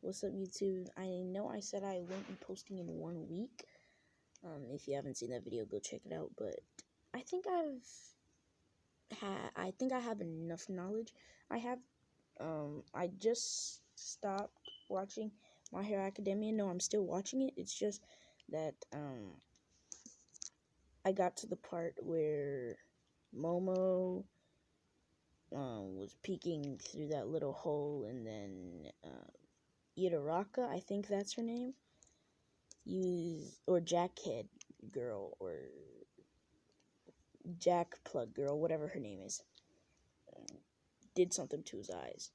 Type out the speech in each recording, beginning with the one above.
What's up, YouTube? I know I said I won't be posting in 1 week. If you haven't seen that video, go check it out. But I think I have enough knowledge. I just stopped watching My Hero Academia. No, I'm still watching it. It's just that I got to the part where Momo was peeking through that little hole, and then Itaraka, I think that's her name, or Jackhead Girl, or Jack Plug Girl, whatever her name is, did something to his eyes.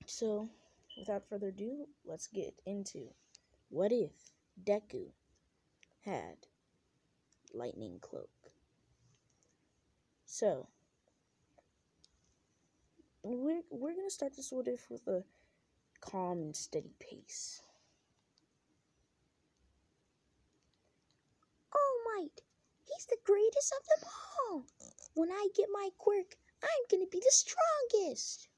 So, without further ado, let's get into what if Deku had lightning cloak. So, we're gonna start this what if with a calm and steady pace. All Might, he's the greatest of them all. When I get my quirk, I'm gonna be the strongest.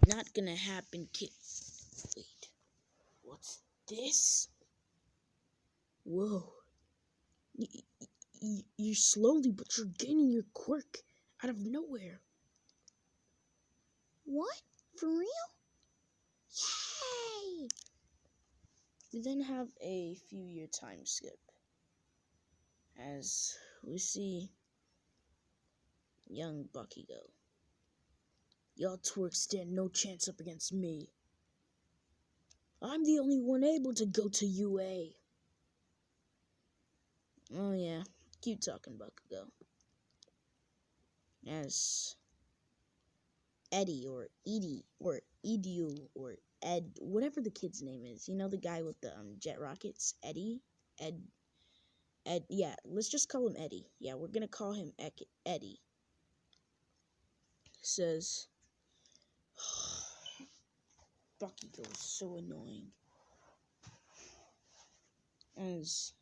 Not gonna happen, kid. Wait, what's this? Whoa. You're slowly, but you're gaining your quirk out of nowhere. What? For real? Yay! We then have a few-year time skip, as we see young Bakugo. Y'all twerks stand no chance up against me. I'm the only one able to go to UA. Oh yeah, keep talking, Bakugo. As Eddie, or Edie, or Edu, or Ed, whatever the kid's name is. You know, the guy with the jet rockets? Eddie? Ed, yeah, let's just call him Eddie. Yeah, we're gonna call him Eddie. Says, Bakugo is so annoying. As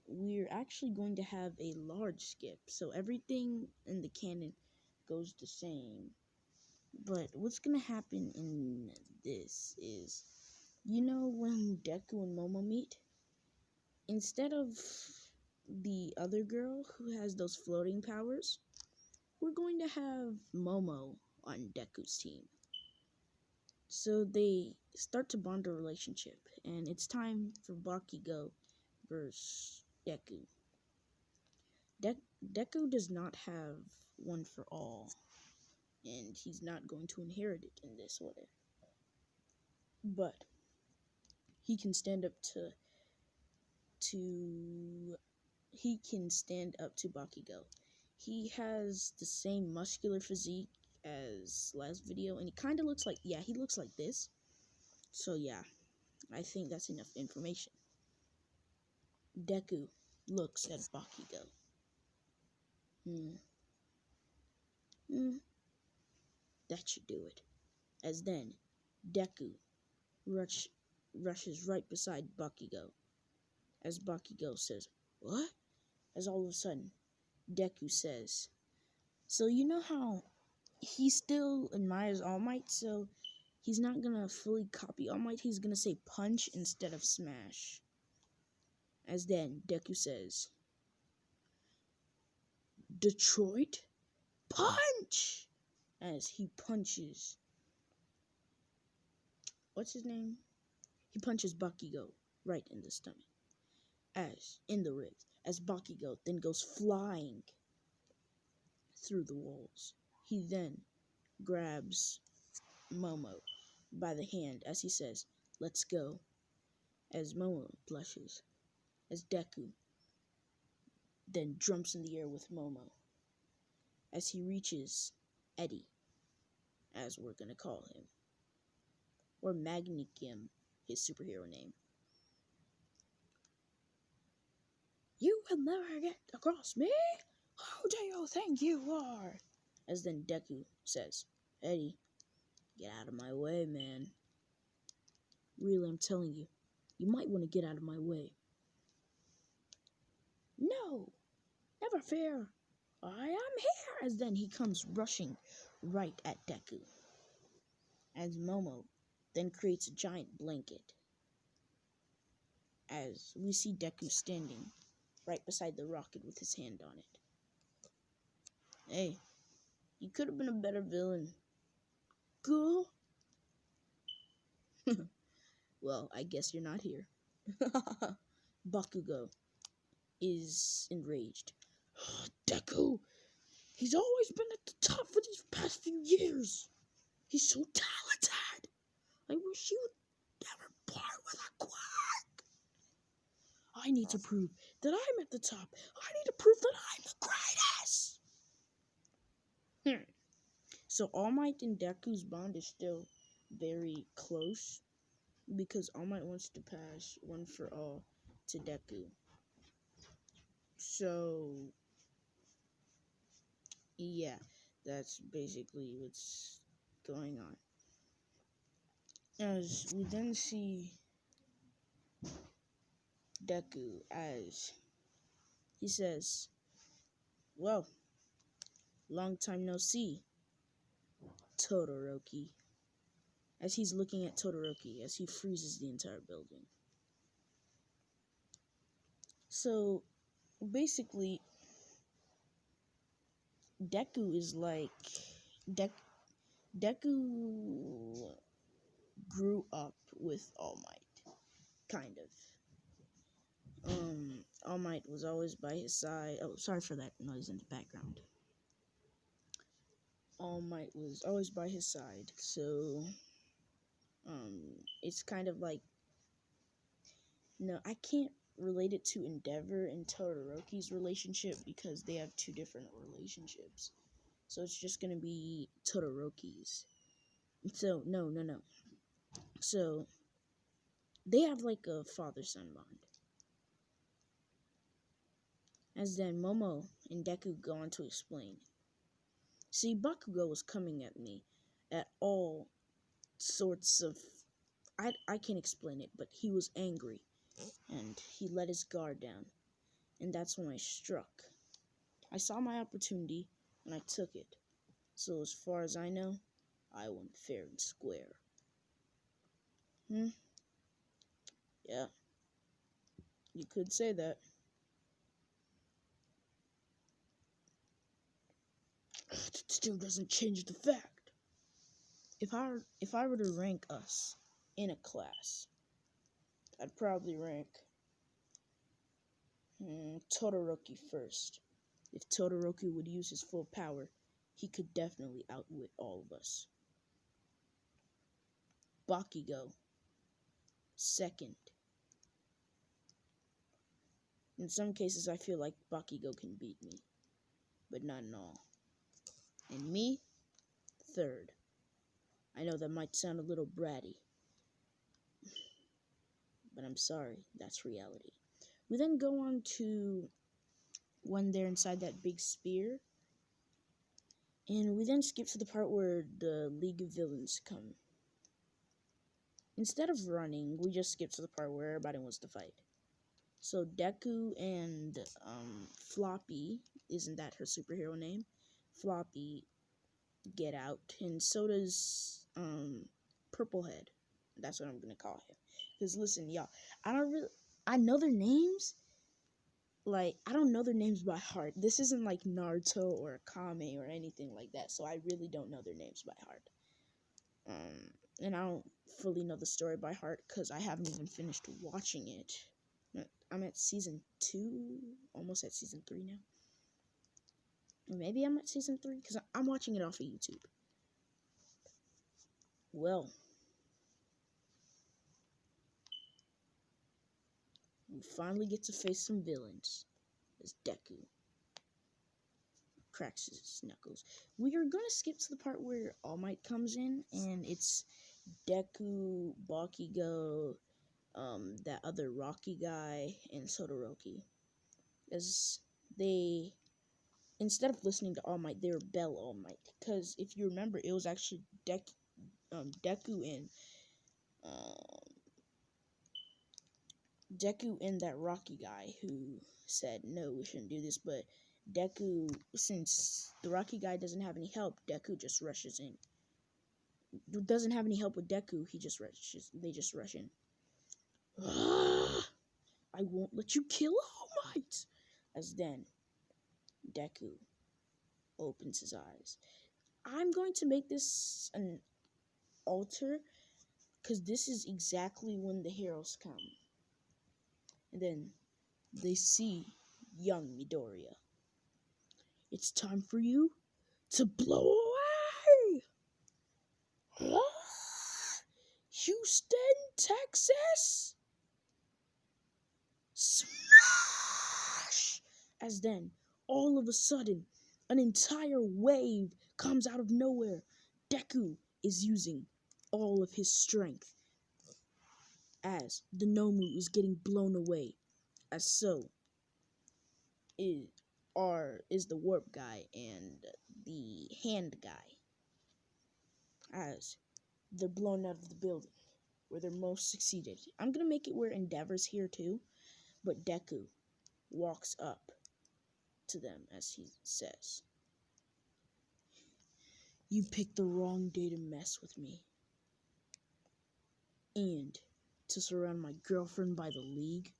we're actually going to have a large skip, so everything in the canon goes the same. But what's gonna happen in this is, you know, when Deku and Momo meet, instead of the other girl who has those floating powers, we're going to have Momo on Deku's team. So they start to bond a relationship, and it's time for Bakugo versus Deku. Deku does not have one for all, and he's not going to inherit it in this order. But he can stand up to Bakugo. He has the same muscular physique as last video, and he kind of looks like, yeah, he looks like this. So yeah, I think that's enough information. Deku looks at Bakugo. That should do it. As then, Deku rushes right beside Bakugo. As Bakugo says, "What?" As all of a sudden, Deku says, "So you know how he still admires All Might, so he's not gonna fully copy All Might, he's gonna say punch instead of smash." As then, Deku says, "Detroit, punch!" As he punches, what's his name? He punches Bakugo right in the stomach, as in the ribs, as Bakugo then goes flying through the walls. He then grabs Momo by the hand as he says, "Let's go." As Momo blushes, as Deku then jumps in the air with Momo, as he reaches Eddie, as we're gonna call him, or Magnicum, his superhero name. "You will never get across me? Who do you think you are?" As then Deku says, "Eddie, get out of my way, man. Really, I'm telling you, you might want to get out of my way." "No, never fear. I am here." As then he comes rushing right at Deku, as Momo then creates a giant blanket, as we see Deku standing right beside the rocket with his hand on it. Hey, you could have been a better villain. Girl? Well, I guess you're not here. Bakugo is enraged. Deku! He's always been at the top for these past few years. He's so talented. I wish he would never part with a quack. I need to prove that I'm at the top. I need to prove that I'm the greatest. So All Might and Deku's bond is still very close because All Might wants to pass One for All to Deku. So yeah, that's basically what's going on. As we then see Deku as he says, well, long time no see, Todoroki. As he's looking at Todoroki as he freezes the entire building. So basically, Deku is like Deku grew up with All Might, kind of. All Might was always by his side. Oh, sorry for that noise in the background. All Might was always by his side, so it's kind of like, no, I can't relate it to Endeavor and Todoroki's relationship because they have two different relationships. So it's just gonna be Todoroki's. So no. So they have like a father-son bond. As then Momo and Deku go on to explain. See, Bakugo was coming at me at all sorts of... I can't explain it, but he was angry. And he let his guard down. And that's when I struck. I saw my opportunity, and I took it. So as far as I know, I won fair and square. Yeah. You could say that. It still doesn't change the fact. If I were to rank us in a class, I'd probably rank Todoroki first. If Todoroki would use his full power, he could definitely outwit all of us. Bakugo second. In some cases, I feel like Bakugo can beat me, but not in all. And me, third. I know that might sound a little bratty, but I'm sorry, that's reality. We then go on to when they're inside that big spear, and we then skip to the part where the League of Villains come. Instead of running, we just skip to the part where everybody wants to fight. So Deku and Floppy, isn't that her superhero name? Floppy get out, and so does Purplehead. That's what I'm gonna call him. Because listen, y'all, I know their names. Like, I don't know their names by heart. This isn't like Naruto or Akame or anything like that, so I really don't know their names by heart. And I don't fully know the story by heart because I haven't even finished watching it. I'm at season 2, almost at season 3 now. Maybe I'm at season 3 because I'm watching it off of YouTube. Well, we finally get to face some villains as Deku cracks his knuckles. We are gonna skip to the part where All Might comes in, and it's Deku, Bakugo, that other Rocky guy, and Todoroki. As they, instead of listening to All Might, they rebel All Might. Because if you remember, it was actually Deku and that Rocky guy who said, no, we shouldn't do this, but Deku, since the Rocky guy doesn't have any help, Deku just rushes in. Doesn't have any help with Deku, they just rush in. I won't let you kill All Might! As then, Deku opens his eyes. I'm going to make this an altar, because this is exactly when the heroes come. And then they see young Midoriya. It's time for you to blow away! Houston, Texas! Smash! As then, all of a sudden, an entire wave comes out of nowhere. Deku is using all of his strength as the Nomu is getting blown away. As so is the warp guy and the hand guy. As they're blown out of the building where they're most succeeded. I'm gonna make it where Endeavor's here too, but Deku walks up to them as he says, "You picked the wrong day to mess with me. And to surround my girlfriend by the League?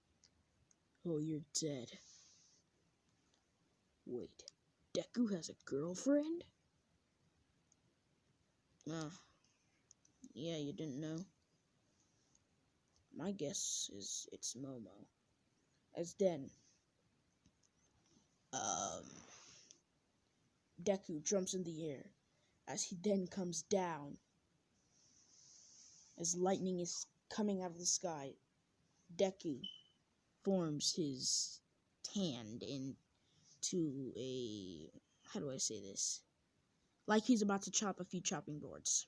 Oh, you're dead." Wait, Deku has a girlfriend? Yeah, you didn't know? My guess is it's Momo. As then, Deku jumps in the air as he then comes down. As lightning is coming out of the sky, Deku forms his hand into a, how do I say this? Like he's about to chop a few chopping boards.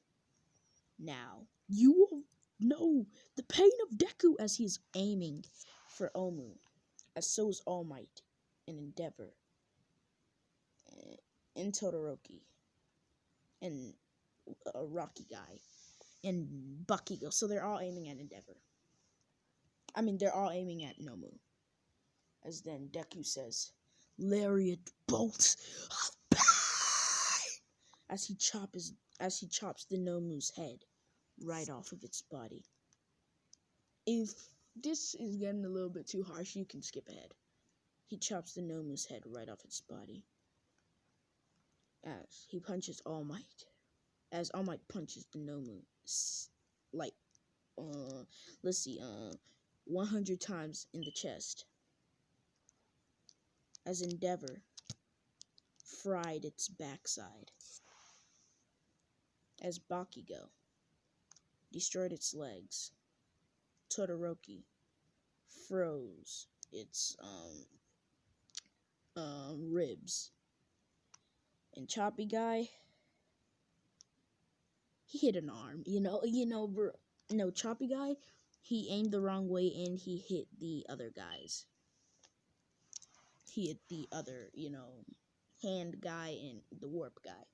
Now, you will know the pain of Deku as he's aiming for Omu, as so is All Might and Endeavor, and Todoroki, and a Rocky guy, and Bakugo. So they're all aiming at Endeavor. They're all aiming at Nomu. As then Deku says, "Lariat bolt of pain!" As he chops the Nomu's head right off of its body. If this is getting a little bit too harsh, you can skip ahead. He chops the Nomu's head right off its body. As he punches All Might. As All Might punches the Nomu, like, let's see, 100 times in the chest. As Endeavor fried its backside. As Bakugo destroyed its legs. Todoroki froze its ribs. And Choppy Guy, he hit an arm, bro. No, Choppy Guy, he aimed the wrong way and he hit the other guys. He hit the other, hand guy and the warp guy.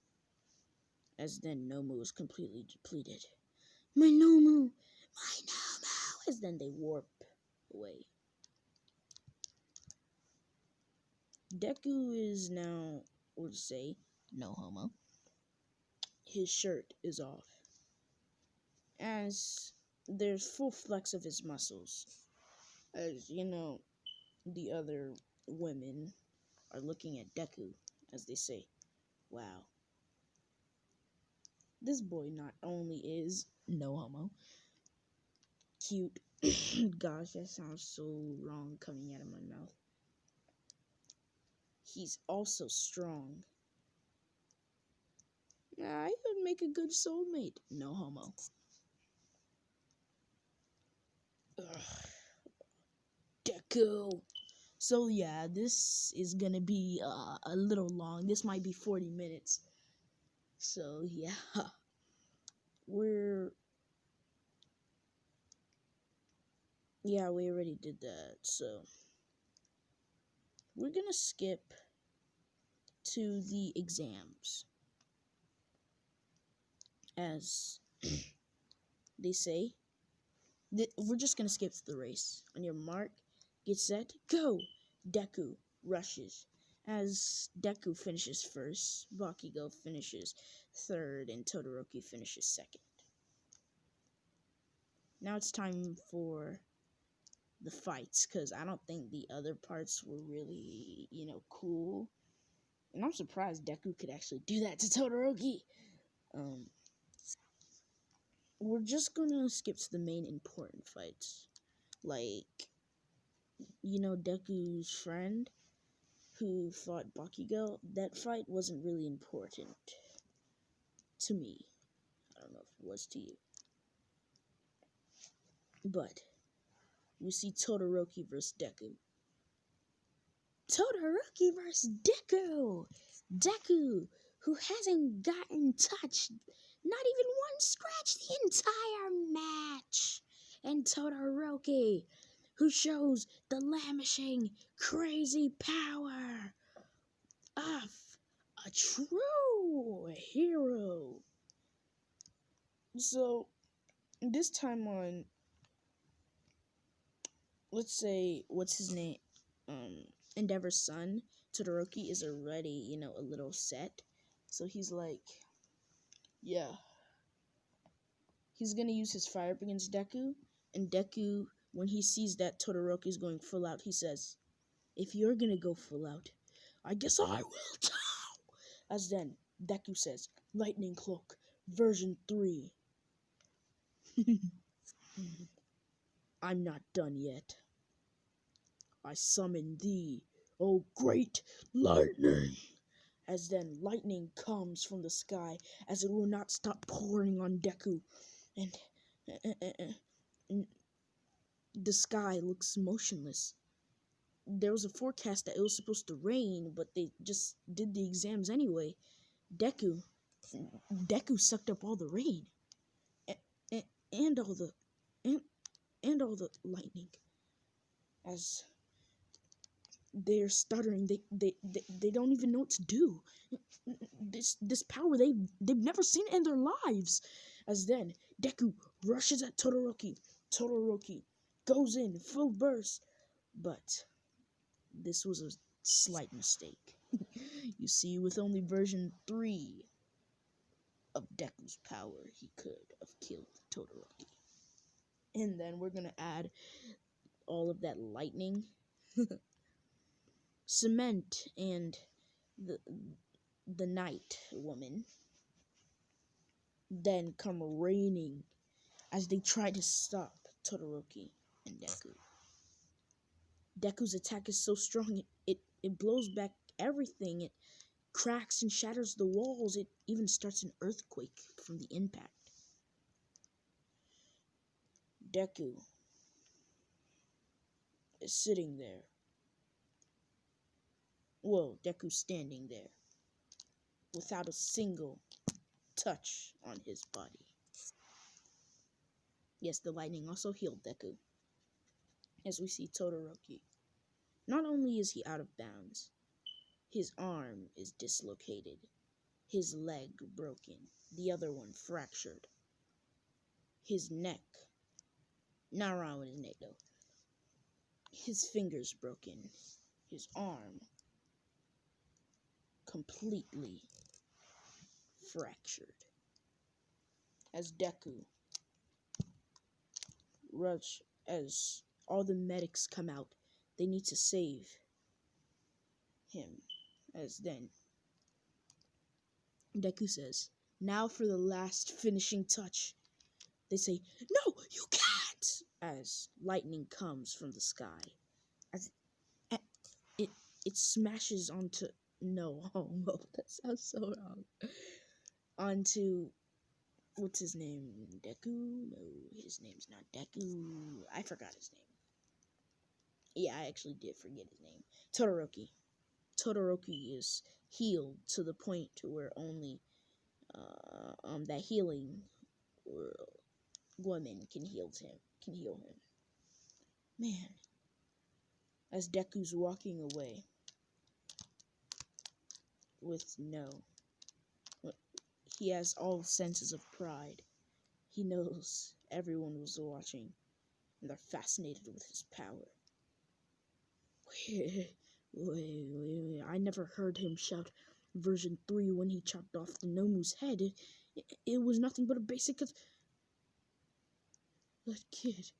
As then Nomu was completely depleted. My Nomu! As then they warp away. Deku is now, we'll say, no homo. His shirt is off. As there's full flex of his muscles. As, the other women are looking at Deku as they say, "Wow. This boy not only is no homo, cute." Gosh, that sounds so wrong coming out of my mouth. He's also strong. I would make a good soulmate. No homo. Ugh. Deku. So yeah, this is gonna be a little long. This might be 40 minutes. So yeah, we already did that. So we're gonna skip to the exams. As they say, we're just gonna skip to the race. On your mark, get set, go! Deku rushes As Deku finishes first, Bakugo finishes third, and Todoroki finishes second. Now it's time for the fights, because I don't think the other parts were really, cool. And I'm surprised Deku could actually do that to Todoroki. We're just gonna skip to the main important fights. Like, Deku's friend who fought Bakugo, that fight wasn't really important to me. I don't know if it was to you. But we see Todoroki versus Deku. Todoroki versus Deku! Deku, who hasn't gotten touched, not even one scratch the entire match. And Todoroki, who shows the lamishing, crazy power of a true hero. So, this time on, let's say, what's his name? Endeavor's son, Todoroki, is already, a little set. So he's like, yeah. He's gonna use his fire up against Deku. And Deku, when he sees that Todoroki is going full out, he says, if you're gonna go full out, I guess I will too. As then, Deku says, Lightning Cloak, version 3. I'm not done yet. I summon thee, O great lightning. As then lightning comes from the sky, as it will not stop pouring on Deku. And the sky looks motionless. There was a forecast that it was supposed to rain, but they just did the exams anyway. Deku sucked up all the rain. And all the and all the lightning. As they're stuttering, they don't even know what to do. This power they've never seen it in their lives. As then Deku rushes at Todoroki. Todoroki goes in full burst, but this was a slight mistake. You see, with only version 3 of Deku's power, he could have killed Todoroki. And then we're gonna add all of that lightning, cement, and the night woman then come raining as they try to stop Todoroki and Deku. Deku's attack is so strong it blows back everything. It cracks and shatters the walls. It even starts an earthquake from the impact. Deku is sitting there. Well, Deku's standing there without a single touch on his body. Yes, the lightning also healed Deku. As we see Todoroki, not only is he out of bounds, his arm is dislocated, his leg broken, the other one fractured, his neck, not wrong with his neck though, his fingers broken, his arm completely fractured. As Deku rush, as all the medics come out, they need to save him. As then Deku says, now for the last finishing touch. They say, no, you can't! As lightning comes from the sky. As it smashes onto, no, that sounds so wrong. Onto, what's his name? Deku? No, his name's not Deku. I forgot his name. Yeah, I actually did forget his name. Todoroki. Todoroki is healed to the point to where only that healing woman can heal him. Man, as Deku's walking away with he has all senses of pride. He knows everyone was watching, and they're fascinated with his power. Wait. I never heard him shout version 3 when he chopped off the Nomu's head. It was nothing but a basic... That kid,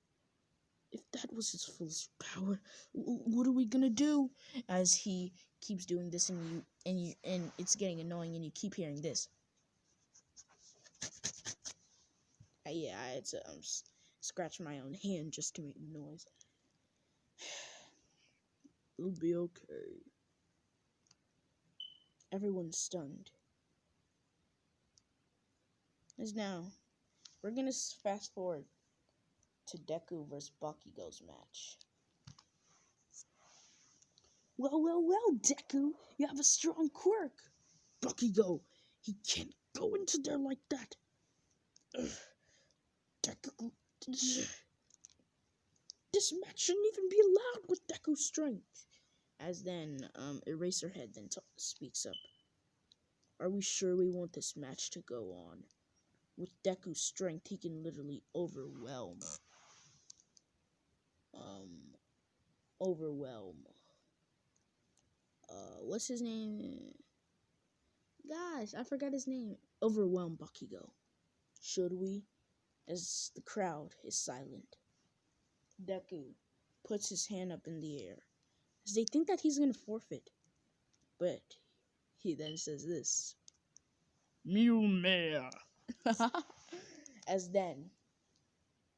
if that was his full power, what are we gonna do? As he keeps doing this, and it's getting annoying, and you keep hearing this. Yeah, I had to scratch my own hand just to make the noise. It'll be okay. Everyone's stunned. As now, we're gonna fast forward to Deku vs. Bakugo's match. Well, Deku, you have a strong quirk. Bakugo, he can't go into there like that. Deku, this match shouldn't even be allowed with Deku's strength. As then, Eraserhead then speaks up. Are we sure we want this match to go on? With Deku's strength, he can literally overwhelm. What's his name? Gosh, I forgot his name. Overwhelm Bakugo. Should we? As the crowd is silent, Deku puts his hand up in the air, as they think that he's gonna forfeit. But he then says this. Mew Mare. As then,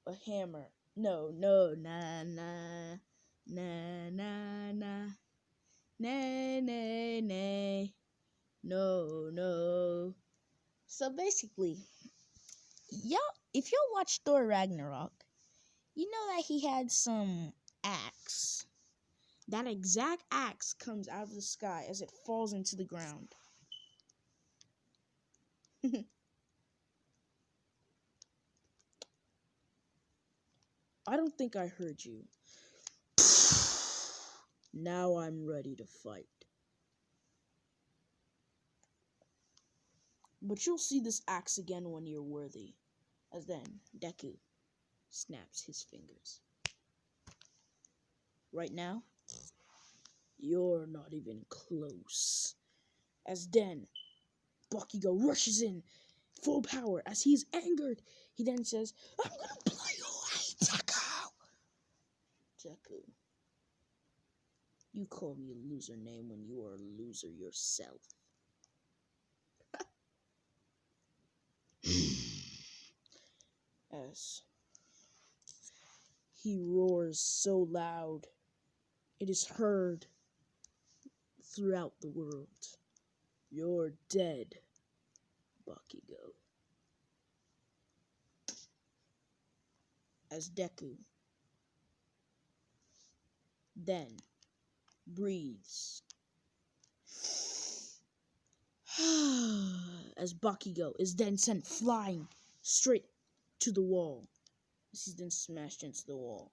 a hammer. No, nah. Nay. No. So basically, if y'all watch Thor Ragnarok, you know that he had some axe. That exact axe comes out of the sky as it falls into the ground. I don't think I heard you. Now I'm ready to fight. But you'll see this axe again when you're worthy. As then, Deku snaps his fingers. Right now, you're not even close. As then, Bakugo rushes in, full power. As he's angered, he then says, I'm gonna blow you away, Deku! Deku, you call me a loser name when you are a loser yourself. As he roars so loud, it is heard throughout the world. You're dead, Bakugo. As Deku then breathes as Bakugo is then sent flying straight to the wall. As he's then smashed into the wall.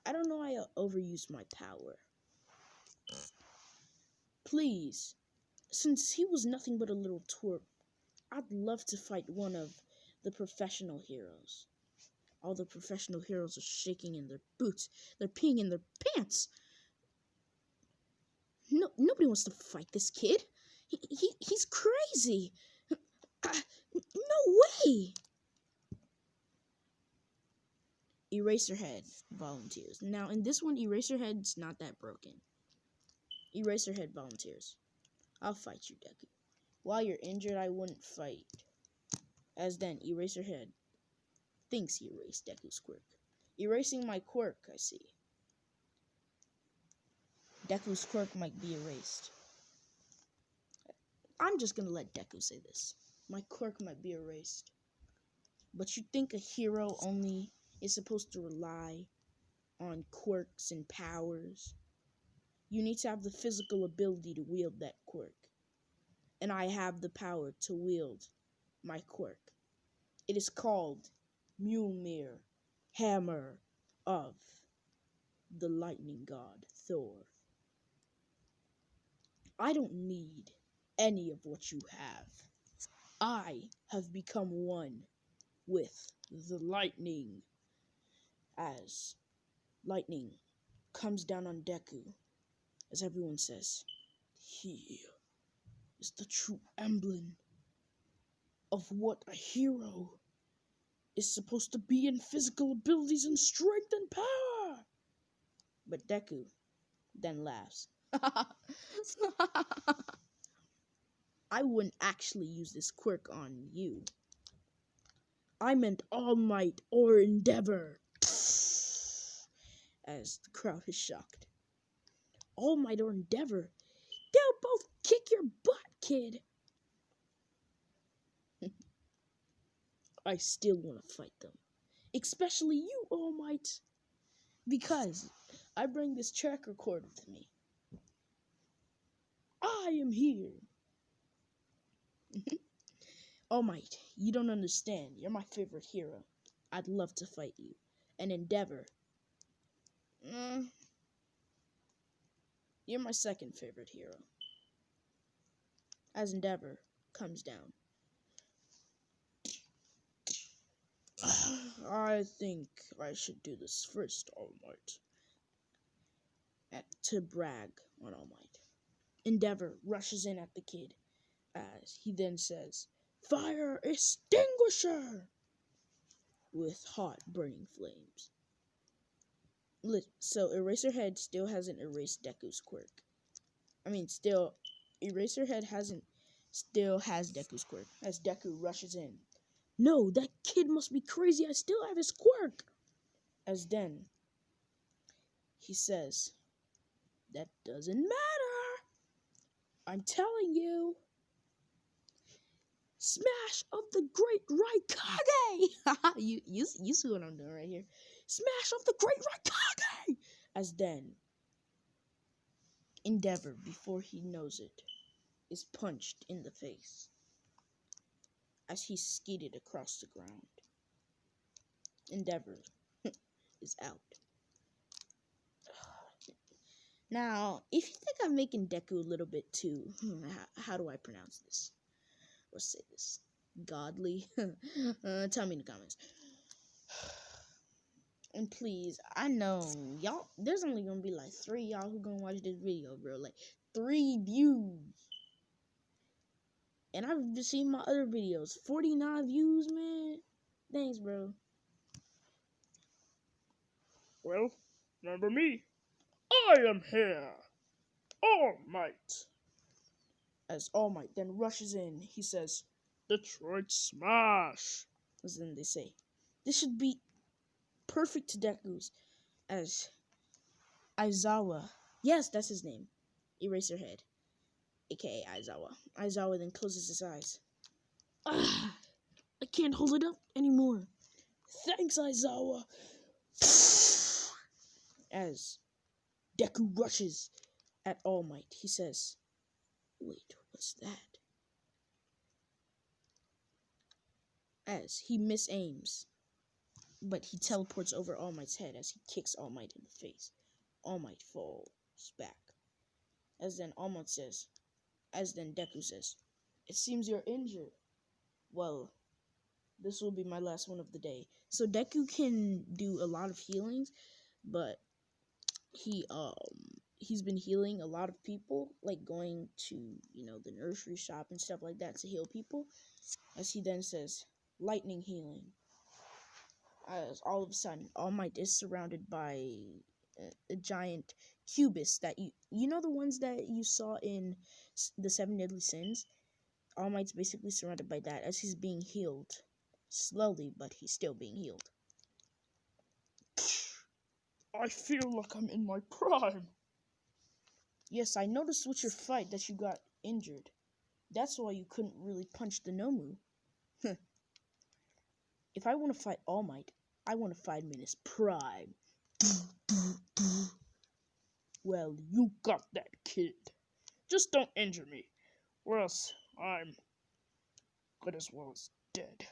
I don't know why I overused my power. Please, since he was nothing but a little twerp, I'd love to fight one of the professional heroes. All the professional heroes are shaking in their boots. They're peeing in their pants. No, nobody wants to fight this kid. He's crazy. No way. Eraserhead volunteers. Now, in this one, Eraserhead's not that broken. Eraserhead volunteers. I'll fight you, Deku. While you're injured, I wouldn't fight. As then, Eraserhead thinks he erased Deku's quirk. Erasing my quirk, I see. Deku's quirk might be erased. I'm just gonna let Deku say this. My quirk might be erased. But you think a hero only is supposed to rely on quirks and powers? You need to have the physical ability to wield that quirk. And I have the power to wield my quirk. It is called Mjolnir, Hammer of the Lightning God, Thor. I don't need any of what you have. I have become one with the lightning. As lightning comes down on Deku, as everyone says, he is the true emblem of what a hero is supposed to be in physical abilities and strength and power. But Deku then laughs. I wouldn't actually use this quirk on you. I meant All Might or Endeavor. As the crowd is shocked. All Might or Endeavor? They'll both kick your butt, kid. I still want to fight them. Especially you, All Might. Because I bring this track recorder with me. I am here. All Might, you don't understand. You're my favorite hero. I'd love to fight you. And Endeavor. You're my second favorite hero. As Endeavor comes down. I think I should do this first, All Might. To brag on All Might. Endeavor rushes in at the kid, as he then says, "Fire extinguisher!" with hot burning flames. So Eraserhead still hasn't erased Deku's quirk. Eraserhead still has Deku's quirk, as Deku rushes in. No, that kid must be crazy, I still have his quirk! As then, he says, that doesn't matter! I'm telling you! Smash of the Great Raikage! you see what I'm doing right here. Smash of the Great Raikage! As then, Endeavor, before he knows it, is punched in the face as he skidded across the ground. Endeavor is out. Now, if you think I'm making Deku a little bit too, how do I pronounce this? Let's say this. Godly? Tell me in the comments. And please, I know, y'all, there's only gonna be like 3 y'all who gonna watch this video, bro. Like, 3 views. And I've just seen my other videos. 49 views, man. Thanks, bro. Well, remember me. I am here. All Might. As All Might then rushes in, he says, Detroit Smash. as then they say, this should be perfect to Deku's, as Aizawa, yes, that's his name, Eraserhead, aka Aizawa. Aizawa then closes his eyes. I can't hold it up anymore. Thanks, Aizawa. As Deku rushes at All Might, he says, wait, what's that? As he misaims, but he teleports over All Might's head as he kicks All Might in the face. All Might falls back. As then Deku says, it seems you're injured. Well, this will be my last one of the day. So Deku can do a lot of healings, but he's been healing a lot of people, like going to, the nursery shop and stuff like that to heal people. As he then says, lightning healing. As all of a sudden, All Might is surrounded by a giant cubist that you know the ones that you saw in the 7 Deadly Sins. All Might's basically surrounded by that as he's being healed slowly, but he's still being healed. I feel like I'm in my prime. Yes, I noticed with your fight that you got injured. That's why you couldn't really punch the Nomu. If I want to fight All Might, I want to fight him in his prime. Well, you got that, kid. Just don't injure me, or else I'm good as well as dead.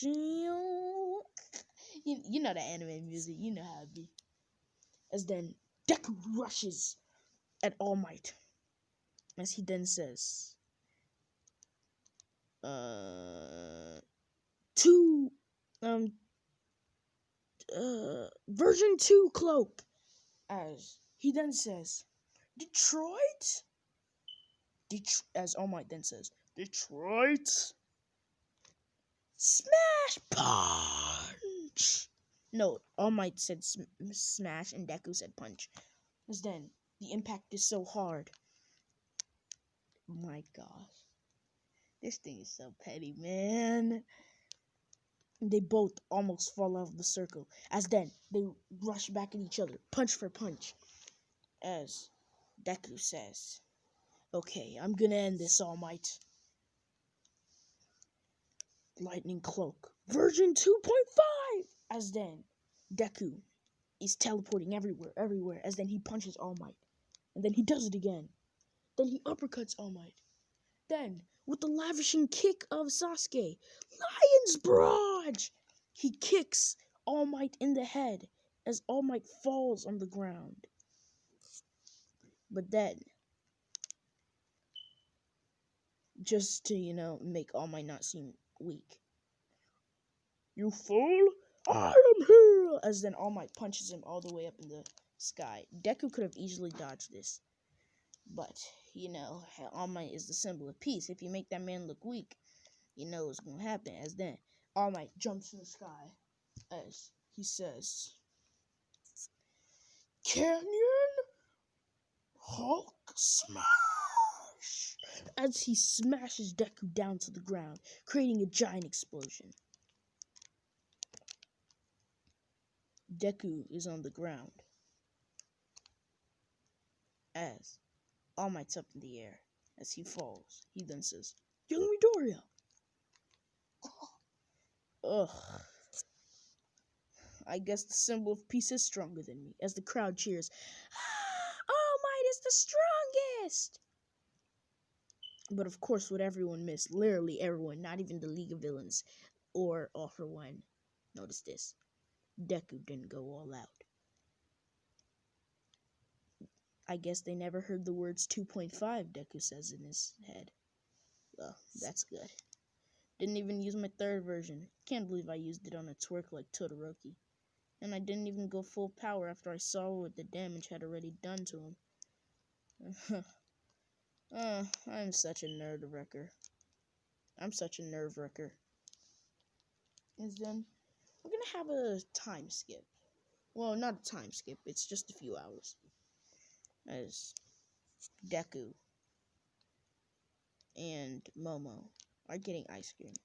You know the anime music, you know how it be. As then Deku rushes at All Might, as he then says, version 2 cloak. As he then says, Detroit? As All Might then says, Detroit? smash punch! No, All Might said smash and Deku said punch. As then, the impact is so hard. My gosh. This thing is so petty, man. They both almost fall out of the circle. As then, they rush back at each other, punch for punch. As Deku says, okay, I'm gonna end this, All Might. Lightning Cloak, version 2.5! As then, Deku is teleporting everywhere. As then he punches All Might. And then he does it again. Then he uppercuts All Might. Then, with the lavishing kick of Sasuke, Lion's Barrage! He kicks All Might in the head as All Might falls on the ground. But then, just to, make All Might not seem weak, You fool! I am here! As then All Might punches him all the way up in the sky. Deku could have easily dodged this. But, All Might is the symbol of peace. If you make that man look weak, you know what's going to happen. As then, All Might jumps in the sky as he says, Canyon Hulk Smash! As he smashes Deku down to the ground, creating a giant explosion. Deku is on the ground as All Might's up in the air. As he falls, he then says, Young Midoriya! Ugh. I guess the symbol of peace is stronger than me. As the crowd cheers, All Might is the strongest! But of course, what everyone missed, literally everyone, not even the League of Villains or All for One, notice this. Deku didn't go all out. I guess they never heard the words 2.5, Deku says in his head. Well, that's good. Didn't even use my third version. Can't believe I used it on a twerk like Todoroki. And I didn't even go full power after I saw what the damage had already done to him. I'm such a nerd wrecker. I'm such a nerve wrecker. And then we're gonna have a time skip. Well, not a time skip, it's just a few hours. As Deku and Momo are getting ice cream.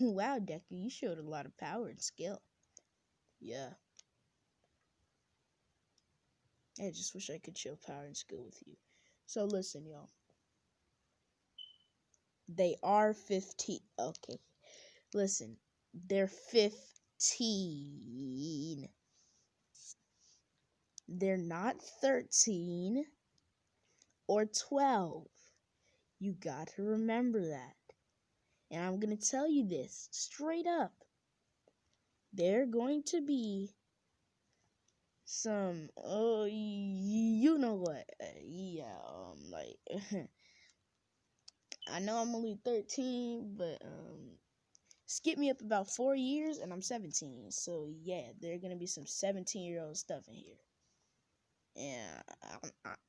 Wow, Deku, you showed a lot of power and skill. Yeah. I just wish I could show power and skill with you. So listen, y'all. They are 15. Okay. Listen. They're 15. They're not 13 or 12. You got to remember that. And I'm going to tell you this straight up. They're going to be some, you know what? I know I'm only 13, but, skip me up about 4 years and I'm 17. So, yeah, there are going to be some 17-year-old stuff in here. And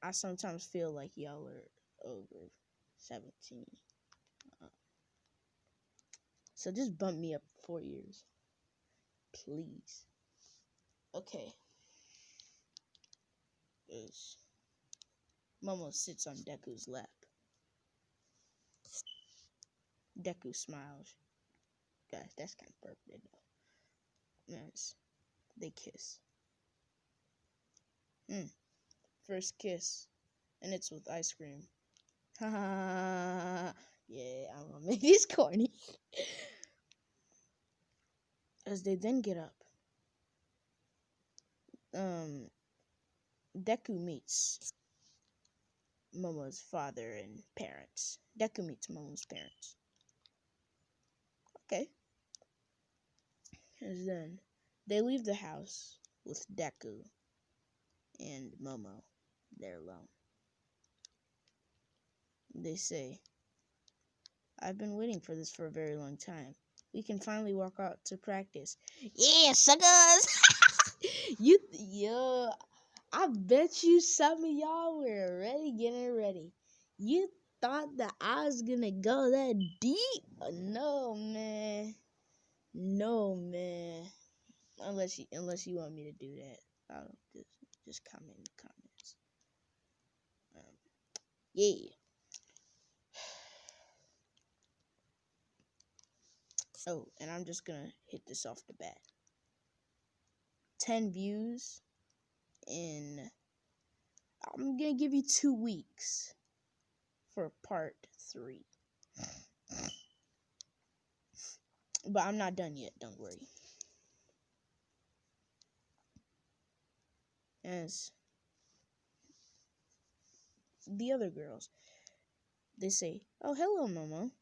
I sometimes feel like y'all are over 17. So just bump me up 4 years. Please. Okay. Momo sits on Deku's lap. Deku smiles. Guys, that's kind of perfect though. Nice. They kiss. First kiss. And it's with ice cream. Ha. Yeah, I'm gonna make this corny. As they then get up, Deku meets Momo's father and parents. Deku meets Momo's parents. Okay. As then they leave the house with Deku and Momo. They're alone. They say, I've been waiting for this for a very long time. We can finally walk out to practice. Yeah, suckers. Yo, I bet you some of y'all were already getting ready. You thought that I was gonna go that deep? No, man. No, man. Unless you want me to do that, I'll just comment in the comments. Yeah. Oh, and I'm just gonna hit this off the bat. 10 views in. I'm gonna give you 2 weeks for part 3. But I'm not done yet, don't worry. As the other girls, they say, "Oh, hello, Momo."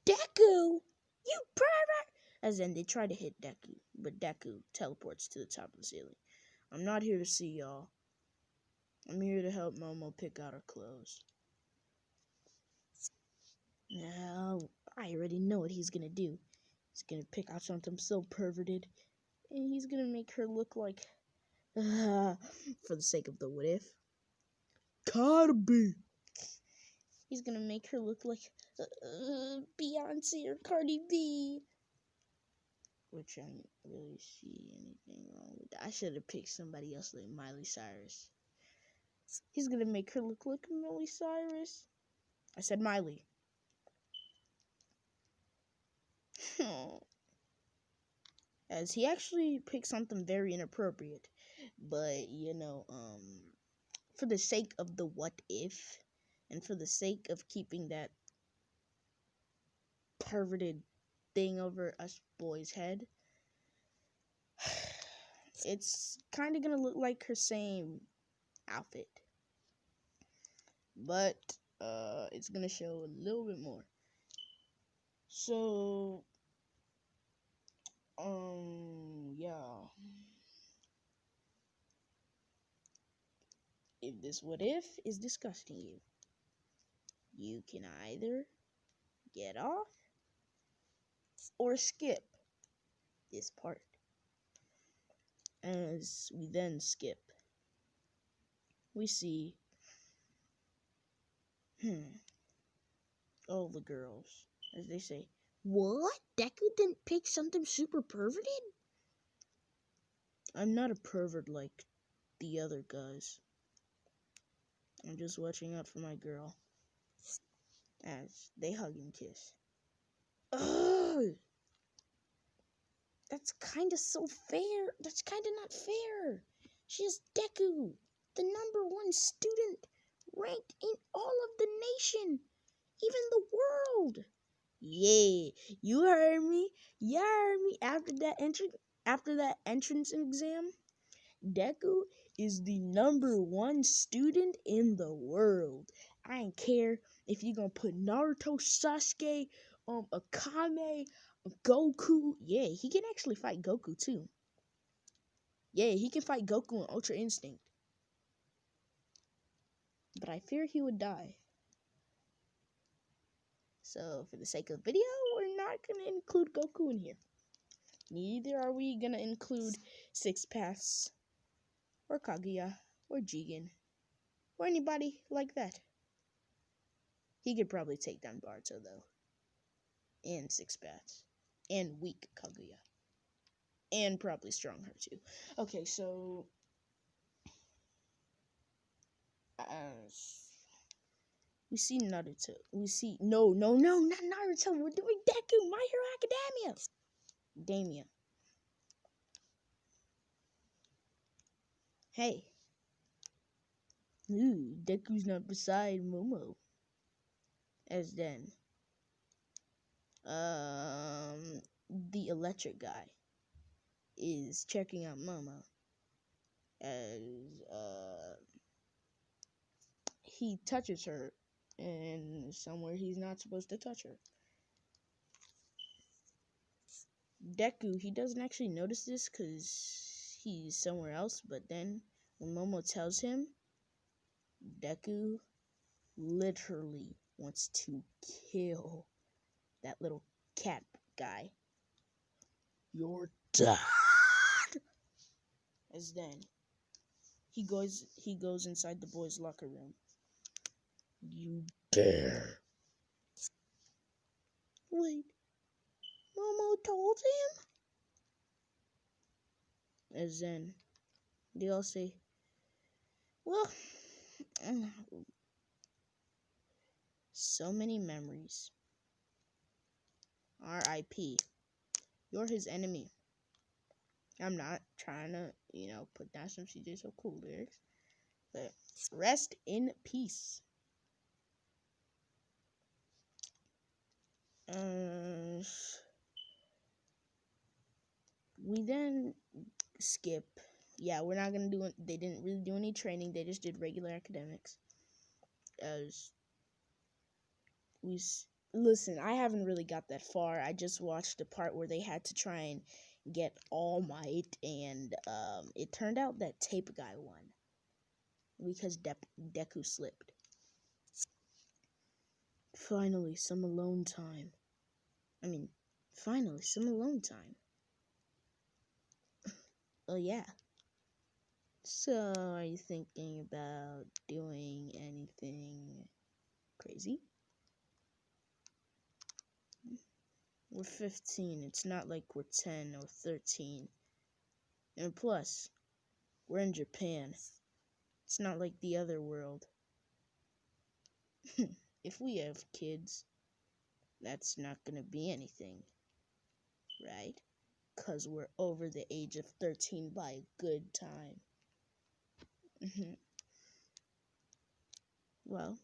Deku! You pervert! As then they try to hit Deku, but Deku teleports to the top of the ceiling. I'm not here to see y'all. I'm here to help Momo pick out her clothes. Now, I already know what he's gonna do. He's gonna pick out something so perverted, and he's gonna make her look like, for the sake of the what if, Cardi. He's gonna make her look like Beyonce or Cardi B. Which I don't really see anything wrong with that. I should have picked somebody else like Miley Cyrus. He's gonna make her look like Miley Cyrus. I said Miley. As he actually picked something very inappropriate. But, for the sake of the what if, and for the sake of keeping that perverted thing over us boys' head, it's kind of gonna look like her same outfit. But, it's gonna show a little bit more. So, yeah. If this what if is disgusting you, you can either get off or skip this part. As we then skip, we see all the girls, as they say, What? Deku didn't pick something super perverted? I'm not a pervert like the other guys. I'm just watching out for my girl. As they hug and kiss. Ugh! That's kinda so fair. That's kinda not fair. She's Deku, the #1 student, ranked in all of the nation, even the world. Yeah, you heard me. You heard me. After that entrance exam, Deku is the #1 student in the world. I ain't care if you gonna put Naruto, Sasuke, Akame, Goku. Yeah, he can actually fight Goku too. Yeah, he can fight Goku in Ultra Instinct. But I fear he would die. So, for the sake of the video, we're not going to include Goku in here. Neither are we going to include Six Paths, or Kaguya, or Jigen, or anybody like that. He could probably take down Baruto, though. And Six Paths. And weak Kaguya. And probably strong her, too. Okay, so... we see Naruto. We see... No, not Naruto. We're doing Deku, My Hero Academia. Damien. Hey. Ooh, Deku's not beside Momo. As then, the electric guy is checking out Momo. As, he touches her and somewhere he's not supposed to touch her. Deku, he doesn't actually notice this because he's somewhere else, but then when Momo tells him, Deku literally wants to kill that little cat guy. You're dead. As then he goes inside the boys' locker room. You dare. Wait, Momo told him? As then they all say, well, so many memories. R.I.P. You're his enemy. I'm not trying to, put down some CJ So Cool lyrics. But rest in peace. We then skip. Yeah, we're not gonna do it. They didn't really do any training. They just did regular academics. As listen, I haven't really got that far. I just watched the part where they had to try and get All Might, and it turned out that Tape Guy won because Deku slipped. Finally, some alone time. Finally, some alone time. Oh yeah. So, are you thinking about doing anything crazy? We're 15. It's not like we're 10 or 13. And plus, we're in Japan. It's not like the other world. If we have kids, that's not gonna be anything, right? 'Cause we're over the age of 13 by a good time. Well,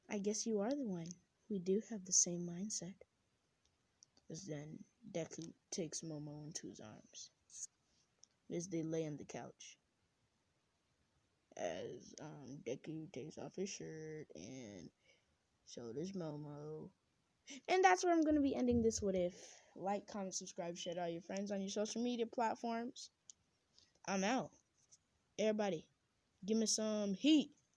I guess you are the one. We do have the same mindset. As then Deku takes Momo into his arms as they lay on the couch. As Deku takes off his shirt, and so does Momo. And that's where I'm going to be ending this What If. Like, comment, subscribe, share to all your friends on your social media platforms. I'm out. Everybody, give me some heat.